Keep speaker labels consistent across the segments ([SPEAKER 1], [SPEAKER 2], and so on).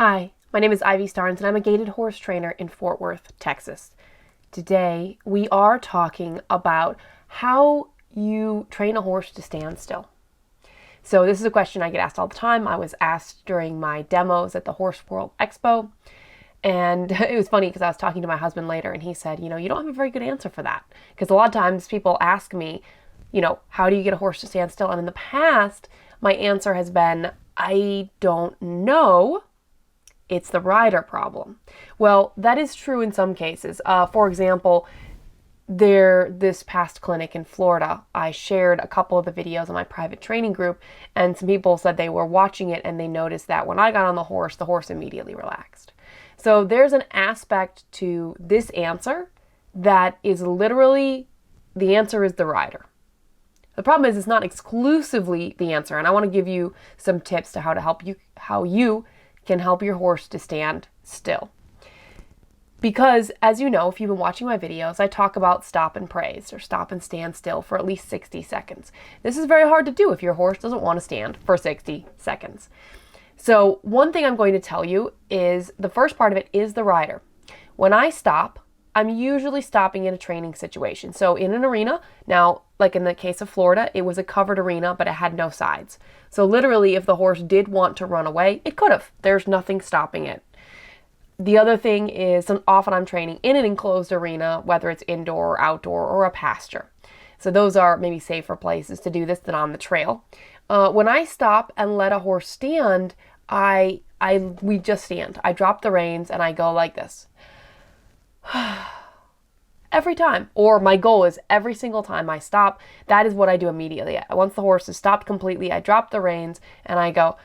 [SPEAKER 1] Hi, my name is Ivy Starnes and I'm a gaited horse trainer in Fort Worth, Texas. Today we are talking about how you train a horse to stand still. So this is a question I get asked all the time. I was asked during my demos at the Horse World Expo, and it was funny because I was talking to my husband later and he said, you don't have a very good answer for that. Because a lot of times people ask me, how do you get a horse to stand still? And in the past, my answer has been, I don't know. It's the rider problem. Well, that is true in some cases. For example, this past clinic in Florida, I shared a couple of the videos on my private training group, and some people said they were watching it and they noticed that when I got on the horse immediately relaxed. So there's an aspect to this answer that is literally, the answer is the rider. The problem is it's not exclusively the answer, and I want to give you some tips to how you can help your horse to stand still. Because, as you know, if you've been watching my videos, I talk about stop and praise or stop and stand still for at least 60 seconds. This is very hard to do if your horse doesn't want to stand for 60 seconds. So one thing I'm going to tell you is the first part of it is the rider. When I stop, I'm usually stopping in a training situation. So in an arena, now, like in the case of Florida, it was a covered arena, but it had no sides. So literally, if the horse did want to run away, it could have. There's nothing stopping it. The other thing is, often I'm training in an enclosed arena, whether it's indoor or outdoor or a pasture. So those are maybe safer places to do this than on the trail. When I stop and let a horse stand, we just stand. I drop the reins and I go like this. Every time. Or my goal is every single time I stop, that is what I do immediately. Once the horse is stopped completely, I drop the reins and I go,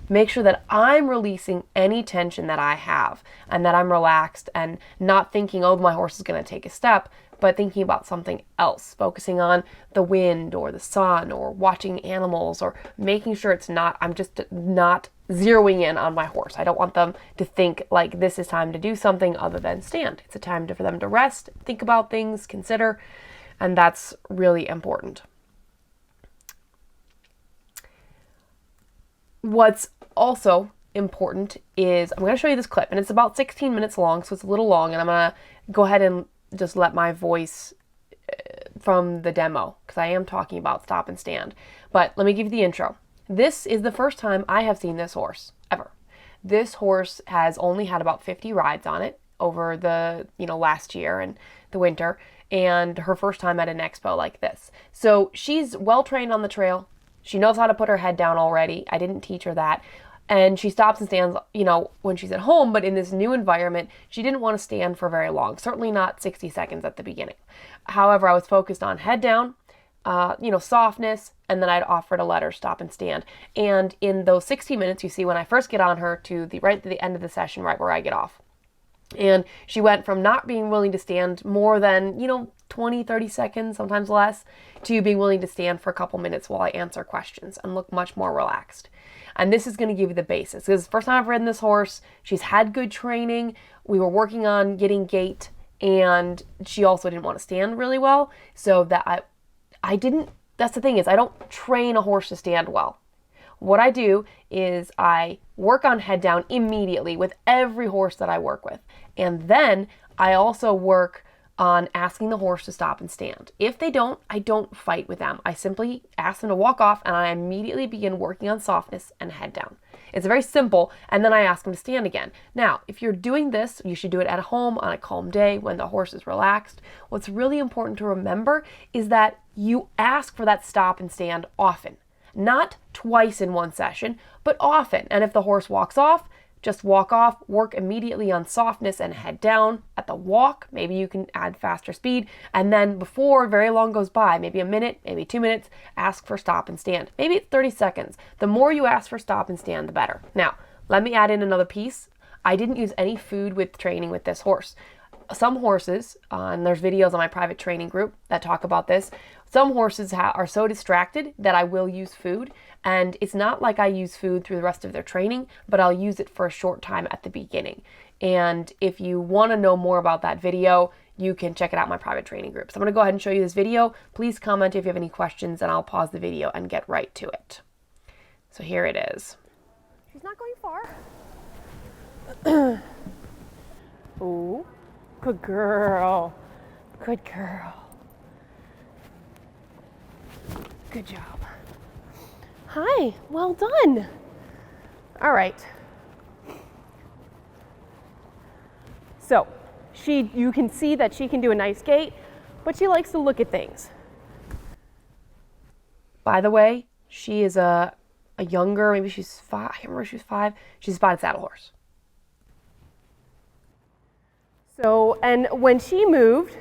[SPEAKER 1] make sure that I'm releasing any tension that I have and that I'm relaxed and not thinking, oh, my horse is going to take a step, but thinking about something else, focusing on the wind or the sun or watching animals or making sure I'm just not zeroing in on my horse. I don't want them to think like this is time to do something other than stand. It's a time for them to rest, think about things, consider, and that's really important. What's also important is, I'm going to show you this clip, and it's about 16 minutes long, so it's a little long, and I'm going to go ahead and just let my voice from the demo, because I am talking about stop and stand. But let me give you the intro. This is the first time I have seen this horse, ever. This horse has only had about 50 rides on it over the, last year and the winter, and her first time at an expo like this. So she's well trained on the trail. She knows how to put her head down already. I didn't teach her that. And she stops and stands, when she's at home, but in this new environment, she didn't want to stand for very long, certainly not 60 seconds at the beginning. However, I was focused on head down, softness, and then I'd offer to let her stop and stand. And in those 60 minutes, you see when I first get on her to right to the end of the session, right where I get off. And she went from not being willing to stand more than, 20, 30 seconds, sometimes less, to being willing to stand for a couple minutes while I answer questions and look much more relaxed. And this is going to give you the basis. Because the first time I've ridden this horse, she's had good training. We were working on getting gait, and she also didn't want to stand really well. So that that's the thing is, I don't train a horse to stand well. What I do is I work on head down immediately with every horse that I work with. And then I also work on asking the horse to stop and stand. If they don't, I don't fight with them. I simply ask them to walk off and I immediately begin working on softness and head down. It's very simple, and then I ask them to stand again. Now, if you're doing this, you should do it at home on a calm day when the horse is relaxed. What's really important to remember is that you ask for that stop and stand often. Not twice in one session, but often. And if the horse walks off, just walk off, work immediately on softness and head down. At the walk, maybe you can add faster speed. And then before very long goes by, maybe a minute, maybe 2 minutes, ask for stop and stand. Maybe it's 30 seconds. The more you ask for stop and stand, the better. Now, let me add in another piece. I didn't use any food with training with this horse. Some horses, and there's videos on my private training group that talk about this, some horses are so distracted that I will use food. And it's not like I use food through the rest of their training, but I'll use it for a short time at the beginning. And if you want to know more about that video, you can check it out in my private training group. So I'm going to go ahead and show you this video. Please comment if you have any questions and I'll pause the video and get right to it. So here it is. She's not going far. Oh, good girl. Good girl. Good job. Hi, well done. All right. So, you can see that she can do a nice gait, but she likes to look at things. By the way, she is a younger, maybe she's 5, I can't remember if she was 5, she's a spotted saddle horse. So, and when she moved,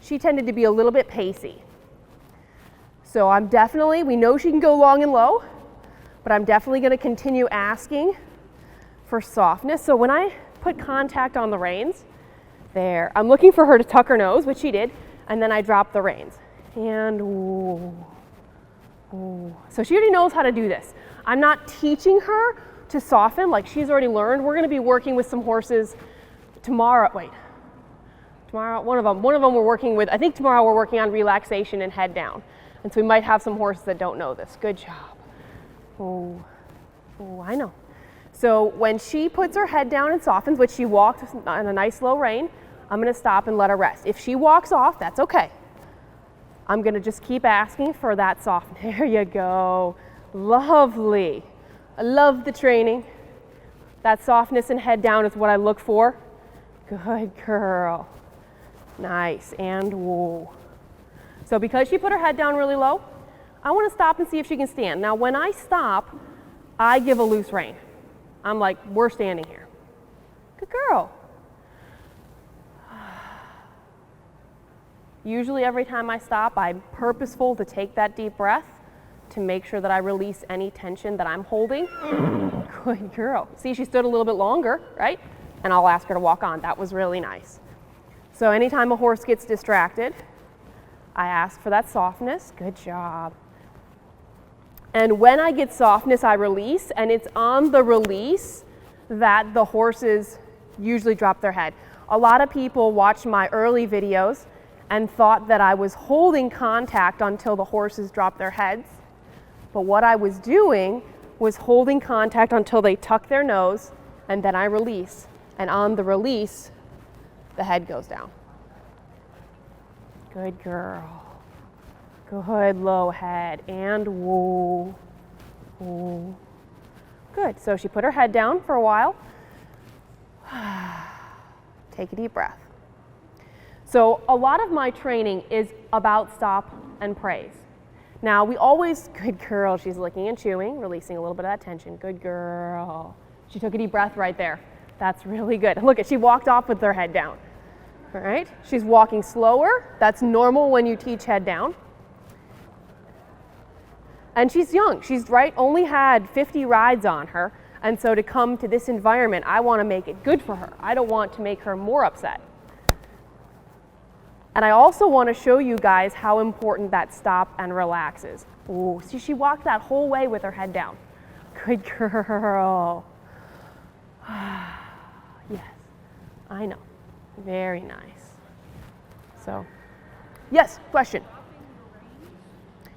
[SPEAKER 1] she tended to be a little bit pacey. So we know she can go long and low, but I'm definitely going to continue asking for softness. So when I put contact on the reins, there, I'm looking for her to tuck her nose, which she did, and then I drop the reins. And ooh, ooh. So she already knows how to do this. I'm not teaching her to soften like she's already learned. We're going to be working with some horses tomorrow. Tomorrow, one of them we're working with, I think tomorrow we're working on relaxation and head down. And so we might have some horses that don't know this. Good job. Oh, I know. So when she puts her head down and softens, which she walked on a nice low rein, I'm going to stop and let her rest. If she walks off, that's okay. I'm going to just keep asking for that softness. There you go. Lovely. I love the training. That softness and head down is what I look for. Good girl. Nice. And whoa. So because she put her head down really low, I want to stop and see if she can stand. Now when I stop, I give a loose rein. I'm like, we're standing here. Good girl. Usually every time I stop, I'm purposeful to take that deep breath to make sure that I release any tension that I'm holding. Good girl. See, she stood a little bit longer, right? And I'll ask her to walk on. That was really nice. So anytime a horse gets distracted, I ask for that softness. Good job. And when I get softness, I release, and it's on the release that the horses usually drop their head. A lot of people watched my early videos and thought that I was holding contact until the horses dropped their heads. But what I was doing was holding contact until they tuck their nose, and then I release. And on the release, the head goes down. Good girl. Good low head. And whoa. Whoa. Good. So she put her head down for a while. Take a deep breath. So a lot of my training is about stop and praise. Now we always, good girl, she's licking and chewing, releasing a little bit of that tension. Good girl. She took a deep breath right there. That's really good. Look, she walked off with her head down. All right, she's walking slower. That's normal when you teach head down. And she's young. She's only had 50 rides on her. And so to come to this environment, I want to make it good for her. I don't want to make her more upset. And I also want to show you guys how important that stop and relax is. Ooh, see, she walked that whole way with her head down. Good girl. Yes, I know. Very nice. So, yes, question.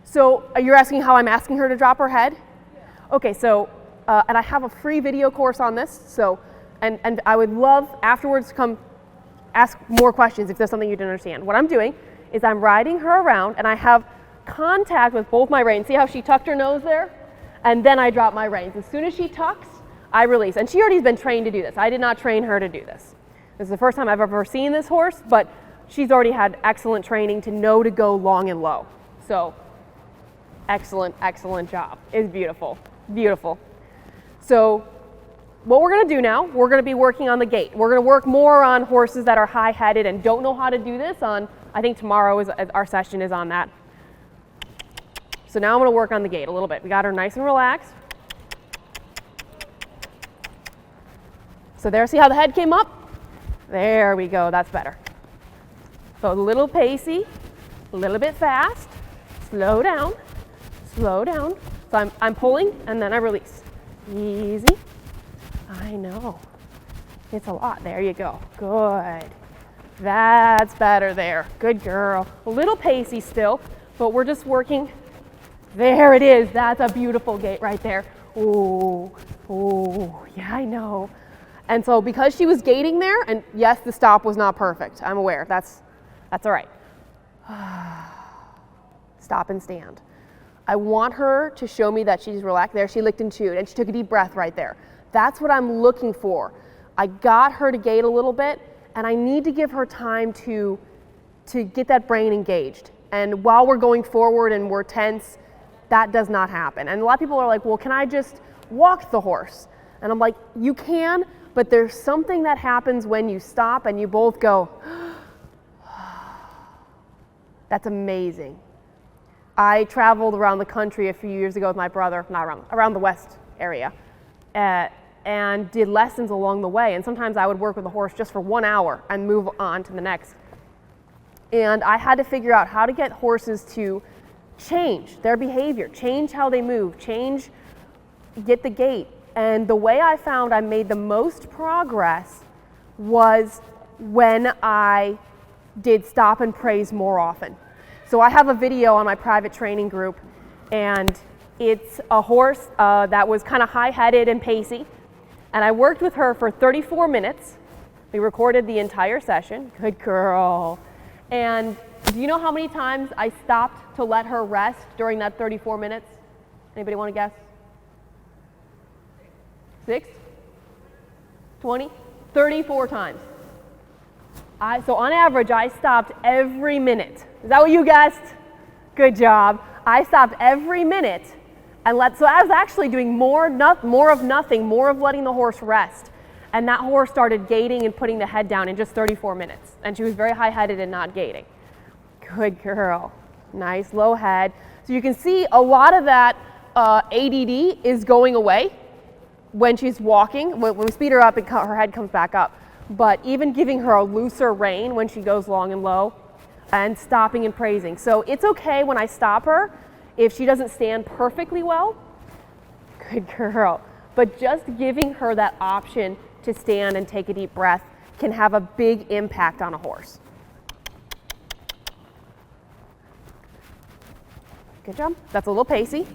[SPEAKER 1] So you're asking how I'm asking her to drop her head? Okay, so, and I have a free video course on this, so, and I would love afterwards to come ask more questions if there's something you didn't understand. What I'm doing is I'm riding her around and I have contact with both my reins. See how she tucked her nose there? And then I drop my reins. As soon as she tucks, I release. And she already has been trained to do this. I did not train her to do this. This is the first time I've ever seen this horse, but she's already had excellent training to know to go long and low. So excellent, excellent job. It's beautiful, beautiful. So what we're going to do now, we're going to be working on the gait. We're going to work more on horses that are high-headed and don't know how to do this on, I think tomorrow is our session is on that. So now I'm going to work on the gait a little bit. We got her nice and relaxed. So there, see how the head came up? There we go, that's better. So a little pacey, a little bit fast, slow down, slow down. So I'm pulling and then I release. Easy. I know. It's a lot. There you go. Good. That's better there. Good girl. A little pacey still, but we're just working. There it is. That's a beautiful gait right there. Ooh, Oh, yeah, I know. And so because she was gaiting there, and yes, the stop was not perfect. I'm aware. That's all right. Stop and stand. I want her to show me that she's relaxed. There, she licked and chewed, and she took a deep breath right there. That's what I'm looking for. I got her to gait a little bit, and I need to give her time to get that brain engaged. And while we're going forward and we're tense, that does not happen. And a lot of people are like, well, can I just walk the horse? And I'm like, you can, but there's something that happens when you stop and you both go, that's amazing. I traveled around the country a few years ago with my brother, around the West area, and did lessons along the way. And sometimes I would work with a horse just for 1 hour and move on to the next. And I had to figure out how to get horses to change their behavior, change how they move, get the gait. And the way I found I made the most progress was when I did stop and praise more often. So I have a video on my private training group, and it's a horse that was kind of high-headed and pacey. And I worked with her for 34 minutes. We recorded the entire session. Good girl. And do you know how many times I stopped to let her rest during that 34 minutes? Anybody want to guess? 6? 20? 34 times. So on average, I stopped every minute. Is that what you guessed? Good job. I stopped every minute and so I was actually doing more of nothing, more of letting the horse rest. And that horse started gaiting and putting the head down in just 34 minutes. And she was very high-headed and not gaiting. Good girl. Nice low head. So you can see a lot of that ADD is going away when she's walking. When we speed her up, her head comes back up. But even giving her a looser rein when she goes long and low, and stopping and praising. So it's okay when I stop her if she doesn't stand perfectly well. Good girl. But just giving her that option to stand and take a deep breath can have a big impact on a horse. Good job. That's a little pacey.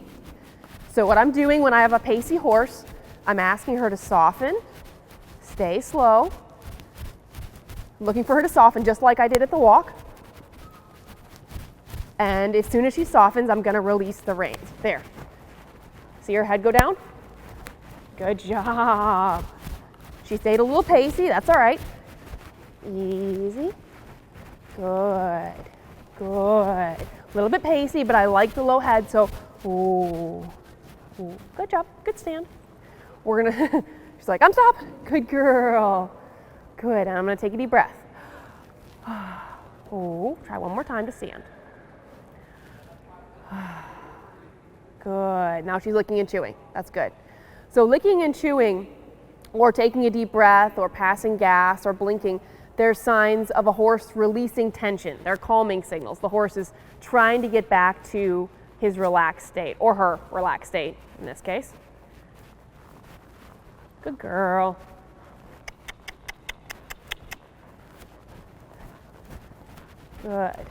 [SPEAKER 1] So what I'm doing when I have a pacey horse, I'm asking her to soften, stay slow. I'm looking for her to soften just like I did at the walk. And as soon as she softens, I'm going to release the reins. There. See her head go down? Good job. She stayed a little pacey. That's all right. Easy. Good. Good. A little bit pacey, but I like the low head, so ooh. Good job. Good stand. We're going to, she's like, I'm stopped. Good girl. Good. And I'm going to take a deep breath. Oh, try one more time to stand. Good. Now she's licking and chewing. That's good. So licking and chewing, or taking a deep breath, or passing gas, or blinking, they're signs of a horse releasing tension. They're calming signals. The horse is trying to get back to his relaxed state, or her relaxed state in this case. Good girl. Good.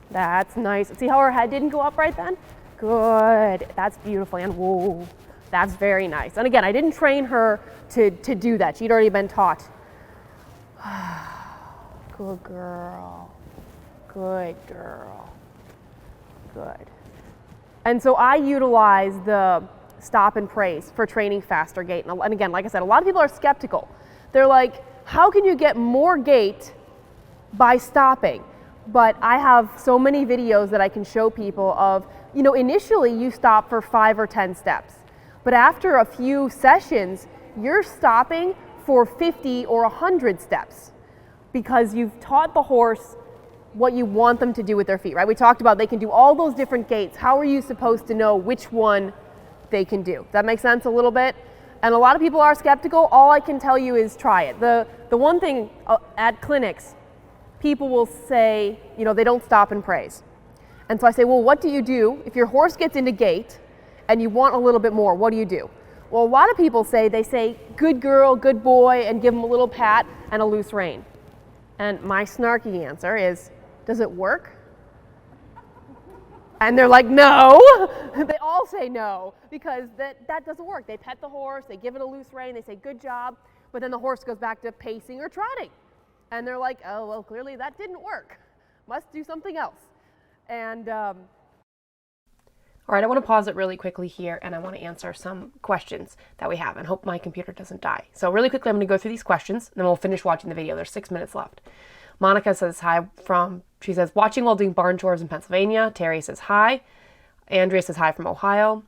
[SPEAKER 1] That's nice. See how her head didn't go up right then? Good. That's beautiful. And whoa, that's very nice. And again, I didn't train her to do that. She'd already been taught. Good girl. Good girl. Good. And so I utilize the stop and praise for training faster gait. And again, like I said, a lot of people are skeptical. They're like, how can you get more gait by stopping? But I have so many videos that I can show people of, initially you stop for 5 or 10 steps. But after a few sessions, you're stopping for 50 or 100 steps because you've taught the horse what you want them to do with their feet, right? We talked about they can do all those different gaits. How are you supposed to know which one they can do? Does that make sense a little bit? And a lot of people are skeptical. All I can tell you is try it. The one thing at clinics, people will say, they don't stop and praise. And so I say, well, what do you do if your horse gets into gait and you want a little bit more? What do you do? Well, a lot of people say, good girl, good boy, and give them a little pat and a loose rein. And my snarky answer is, does it work? And they're like, no. They all say no because that doesn't work. They pet the horse, they give it a loose rein, they say good job, but then the horse goes back to pacing or trotting. And they're like, oh, well, clearly that didn't work. Must do something else. And all right, I want to pause it really quickly here, and I want to answer some questions that we have and hope my computer doesn't die. So really quickly, I'm going to go through these questions, and then we'll finish watching the video. There's 6 minutes left. Monica says hi she says, watching while doing barn chores in Pennsylvania. Terry says hi. Andrea says hi from Ohio.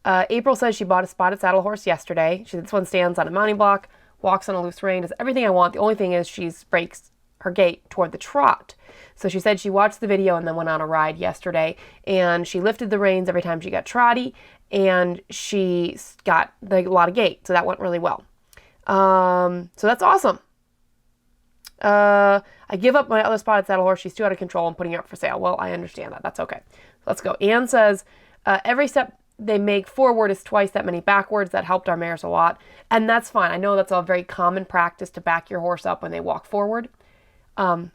[SPEAKER 1] April says she bought a spotted saddle horse yesterday. She said this one stands on a mounting block, walks on a loose rein, does everything I want. The only thing is she breaks her gait toward the trot. So she said she watched the video and then went on a ride yesterday, and she lifted the reins every time she got trotty, and she got a lot of gait. So that went really well. So that's awesome. I give up my other spotted saddle horse. She's too out of control. I'm putting her up for sale. Well, I understand that. That's okay. Let's go. Anne says, every step they make forward is twice that many backwards. That helped our mares a lot. And that's fine. I know that's a very common practice to back your horse up when they walk forward. I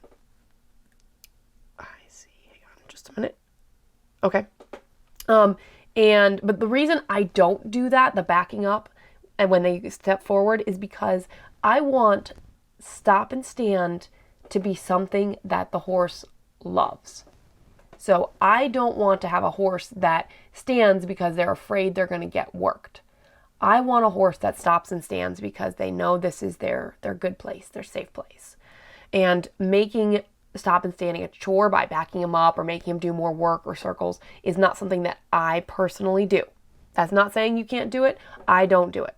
[SPEAKER 1] see. Hang on just a minute. Okay. But the reason I don't do that, the backing up, and when they step forward, is because I want stop and stand to be something that the horse loves. So I don't want to have a horse that stands because they're afraid they're going to get worked. I want a horse that stops and stands because they know this is their good place, their safe place. And making stop and standing a chore by backing him up or making him do more work or circles is not something that I personally do. That's not saying you can't do it. I don't do it.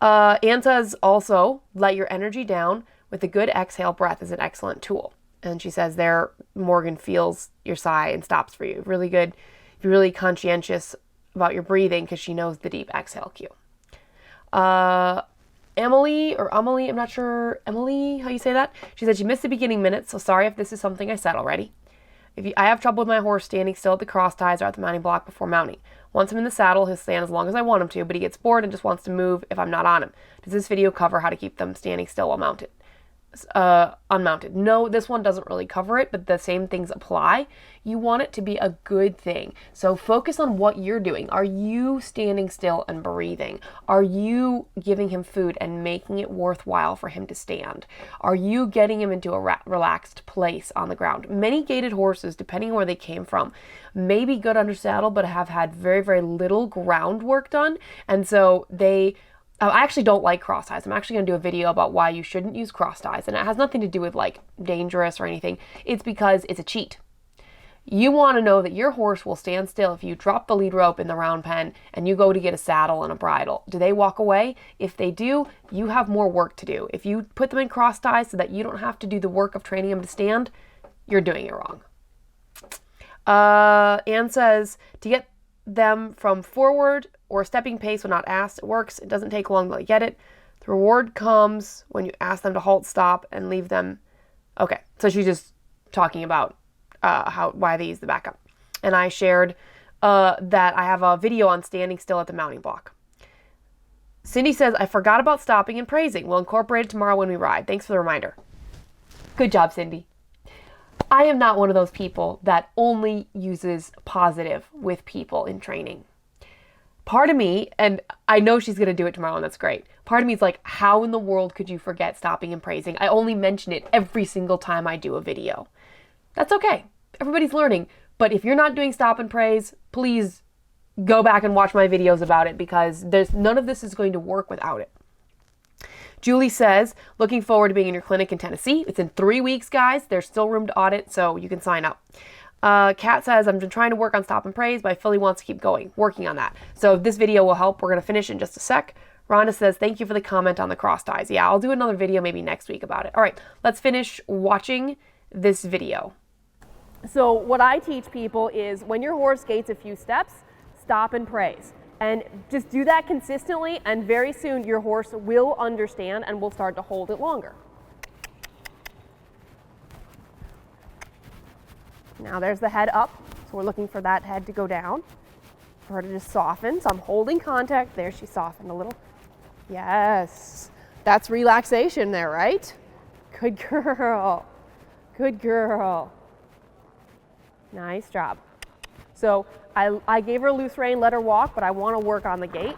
[SPEAKER 1] Anne says also, let your energy down with a good exhale breath is an excellent tool. And she says there, Morgan feels your sigh and stops for you. Really good. You're really conscientious about your breathing because she knows the deep exhale cue. Emily, I'm not sure, Emily, how you say that? She said she missed the beginning minutes, so sorry if this is something I said already. I have trouble with my horse standing still at the cross ties or at the mounting block before mounting. Once I'm in the saddle, he'll stand as long as I want him to, but he gets bored and just wants to move if I'm not on him. Does this video cover how to keep them standing still while mounted? Unmounted. No, this one doesn't really cover it, but the same things apply. You want it to be a good thing. So focus on what you're doing. Are you standing still and breathing? Are you giving him food and making it worthwhile for him to stand? Are you getting him into a relaxed place on the ground? Many gaited horses, depending on where they came from, may be good under saddle, but have had very, very little groundwork done. And so I actually don't like cross ties. I'm actually going to do a video about why you shouldn't use cross ties. And it has nothing to do with like dangerous or anything. It's because it's a cheat. You want to know that your horse will stand still if you drop the lead rope in the round pen and you go to get a saddle and a bridle. Do they walk away? If they do, you have more work to do. If you put them in cross ties so that you don't have to do the work of training them to stand, you're doing it wrong. Anne says to get them from forward or stepping pace when not asked, it works. It doesn't take long to get it. The reward comes when you ask them to halt, stop, and leave them. Okay, so she's just talking about why they use the backup. And I shared that I have a video on standing still at the mounting block. Cindy says, I forgot about stopping and praising. We'll incorporate it tomorrow when we ride. Thanks for the reminder. Good job, Cindy. I am not one of those people that only uses positive with people in training. Part of me, and I know she's going to do it tomorrow, and that's great. Part of me is like, how in the world could you forget stopping and praising? I only mention it every single time I do a video. That's okay. Everybody's learning. But if you're not doing stop and praise, please go back and watch my videos about it because none of this is going to work without it. Julie says, looking forward to being in your clinic in Tennessee. It's in 3 weeks, guys. There's still room to audit, so you can sign up. Kat says, I'm trying to work on stop and praise, but Philly wants to keep working on that. So this video will help. We're going to finish in just a sec. Rhonda says, thank you for the comment on the cross ties. Yeah, I'll do another video maybe next week about it. All right, let's finish watching this video. So what I teach people is when your horse gaits a few steps, stop and praise. And just do that consistently, and very soon your horse will understand and will start to hold it longer. Now there's the head up, so we're looking for that head to go down, for her to just soften. So I'm holding contact. There, she softened a little. Yes, that's relaxation there, right? Good girl. Good girl. Nice job. So So I gave her a loose rein, let her walk, but I want to work on the gait.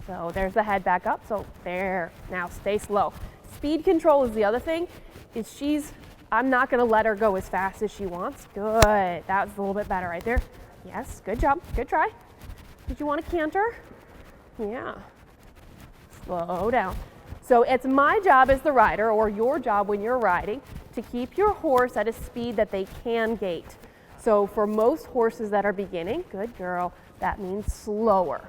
[SPEAKER 1] So there's the head back up. So there. Now stay slow. Speed control is the other thing. I'm not going to let her go as fast as she wants. Good. That was a little bit better right there. Yes, good job. Good try. Did you want to canter? Yeah. Slow down. So it's my job as the rider, or your job when you're riding, to keep your horse at a speed that they can gait. So for most horses that are beginning, good girl, that means slower.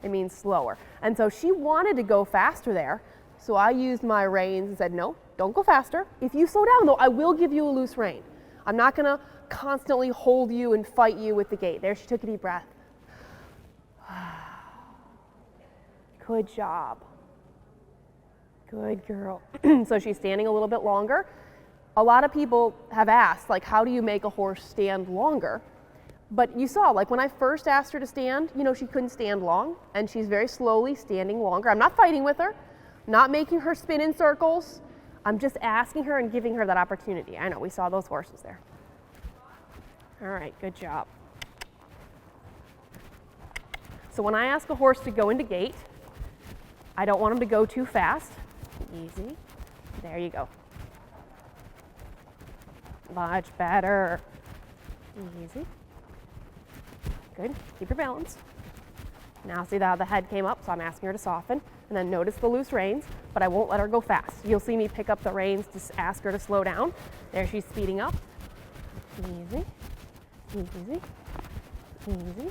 [SPEAKER 1] It means slower. And so she wanted to go faster there. So I used my reins and said, no, don't go faster. If you slow down though, I will give you a loose rein. I'm not gonna constantly hold you and fight you with the gait. There, she took a deep breath. Good job. Good girl. So she's standing a little bit longer. A lot of people have asked, like, how do you make a horse stand longer? But you saw, like, when I first asked her to stand, you know, she couldn't stand long, and she's very slowly standing longer. I'm not fighting with her, not making her spin in circles. I'm just asking her and giving her that opportunity. I know, we saw those horses there. All right, good job. So when I ask a horse to go into gait, I don't want him to go too fast. Easy. There you go. Much better. Easy. Good. Keep your balance. Now see how the head came up, so I'm asking her to soften. And then notice the loose reins, but I won't let her go fast. You'll see me pick up the reins to ask her to slow down. There, she's speeding up. Easy. Easy. Easy.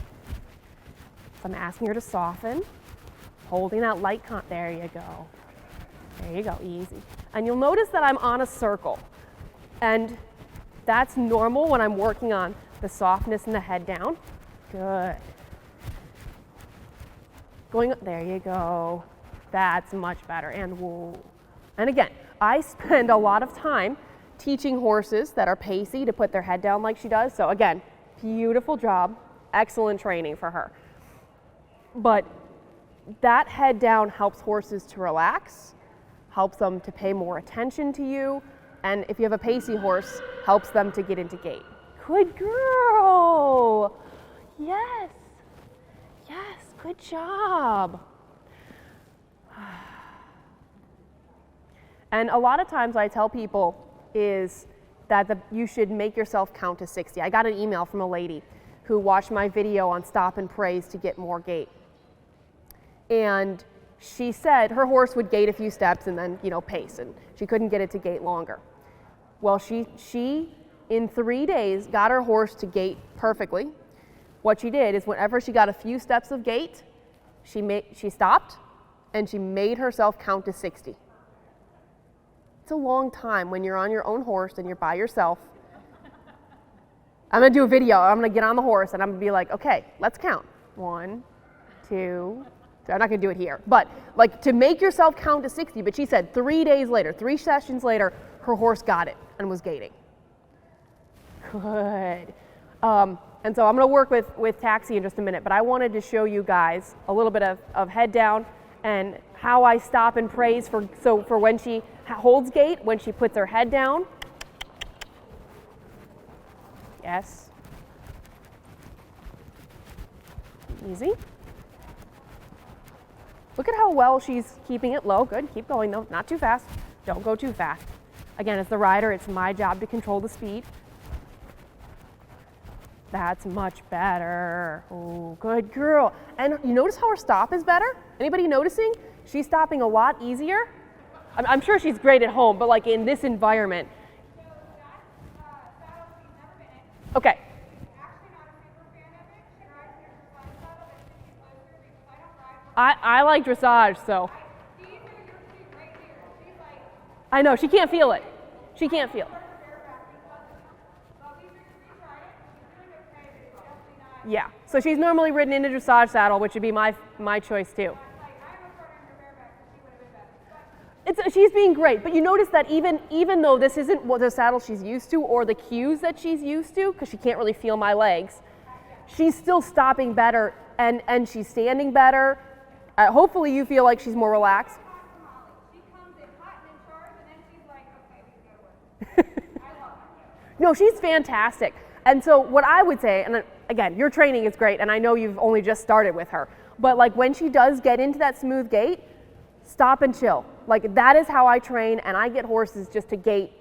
[SPEAKER 1] So I'm asking her to soften. Holding that light there you go. There you go, easy. And you'll notice that I'm on a circle. And that's normal when I'm working on the softness and the head down. Good. Going up, there you go. That's much better. And whoa. And again, I spend a lot of time teaching horses that are pacey to put their head down like she does. So again, beautiful job, excellent training for her. But that head down helps horses to relax, helps them to pay more attention to you, and if you have a pacey horse, helps them to get into gait. Good girl. Yes. Yes, good job. And a lot of times I tell people is that you should make yourself count to 60. I got an email from a lady who watched my video on stop and praise to get more gait. And she said her horse would gait a few steps and then, you know, pace, and she couldn't get it to gait longer. Well, she in 3 days got her horse to gait perfectly. What she did is whenever she got a few steps of gait, she stopped and she made herself count to 60. It's a long time when you're on your own horse and you're by yourself. I'm gonna do a video. I'm gonna get on the horse and I'm gonna be like, okay, let's count. 1, 2, 3. I'm not gonna do it here, but like to make yourself count to 60. But she said 3 days later, 3 sessions later, her horse got it and was gaiting. Good. And so I'm gonna work with Taxi in just a minute, but I wanted to show you guys a little bit of head down and how I stop and praise for when she holds gait, when she puts her head down. Yes. Easy. Look at how well she's keeping it low. Good, keep going though, not too fast. Don't go too fast. Again, as the rider, it's my job to control the speed. That's much better. Oh, good girl. And you notice how her stop is better? Anybody noticing? She's stopping a lot easier. I'm sure she's great at home, but like in this environment. Okay. I like dressage, so. I know, she can't feel it. She can't feel it. Yeah, so she's normally ridden in a dressage saddle, which would be my choice too. She's being great, but you notice that even though this isn't what the saddle she's used to or the cues that she's used to, because she can't really feel my legs, she's still stopping better and she's standing better. Hopefully you feel like she's more relaxed.
[SPEAKER 2] She comes in hot and in charge, and then she's like, okay, we can go to work. I love her.
[SPEAKER 1] No, she's fantastic.
[SPEAKER 3] And so what I would say, and again, your training is great, and I know you've only just started with her, but like when she does get into that smooth gait, stop and chill. Like that is how I train, and I get horses just to gait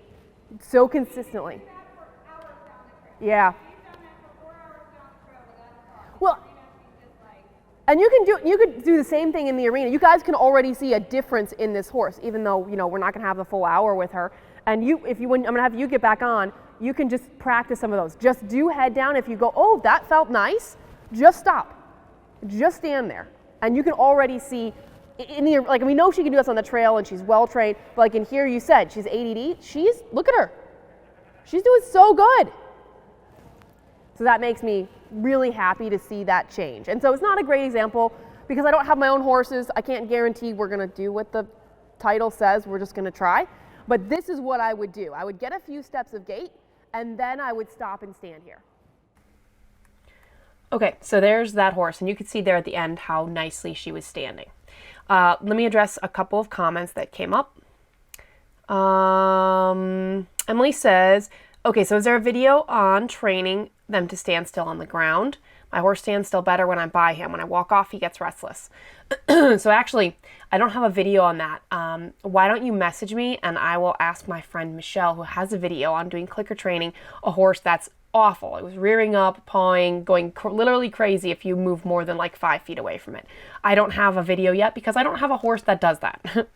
[SPEAKER 3] so consistently. Yeah. Well, and you could do the same thing in the arena. You guys can already see a difference in this horse, even though we're not gonna have the full hour with her. And I'm gonna have you get back on. You can just practice some of those. Just do head down. If you go, oh, that felt nice, just stop. Just stand there. And you can already see, we know she can do this on the trail and she's well trained, but like in here you said, she's ADD. Look at her. She's doing so good. So that makes me really happy to see that change. And so it's not a great example because I don't have my own horses. I can't guarantee we're gonna do what the title says. We're just gonna try. But this is what I would do. I would get a few steps of gait, and then I would stop and stand here.
[SPEAKER 1] Okay, so there's that horse, and you could see there at the end how nicely she was standing. Let me address a couple of comments that came up. Emily says, okay, so is there a video on training them to stand still on the ground? My horse stands still better when I'm by him. When I walk off, he gets restless. So actually, I don't have a video on that. Why don't you message me and I will ask my friend Michelle, who has a video on doing clicker training, a horse that's awful. It was rearing up, pawing, going literally crazy if you move more than like 5 feet away from it. I don't have a video yet because I don't have a horse that does that.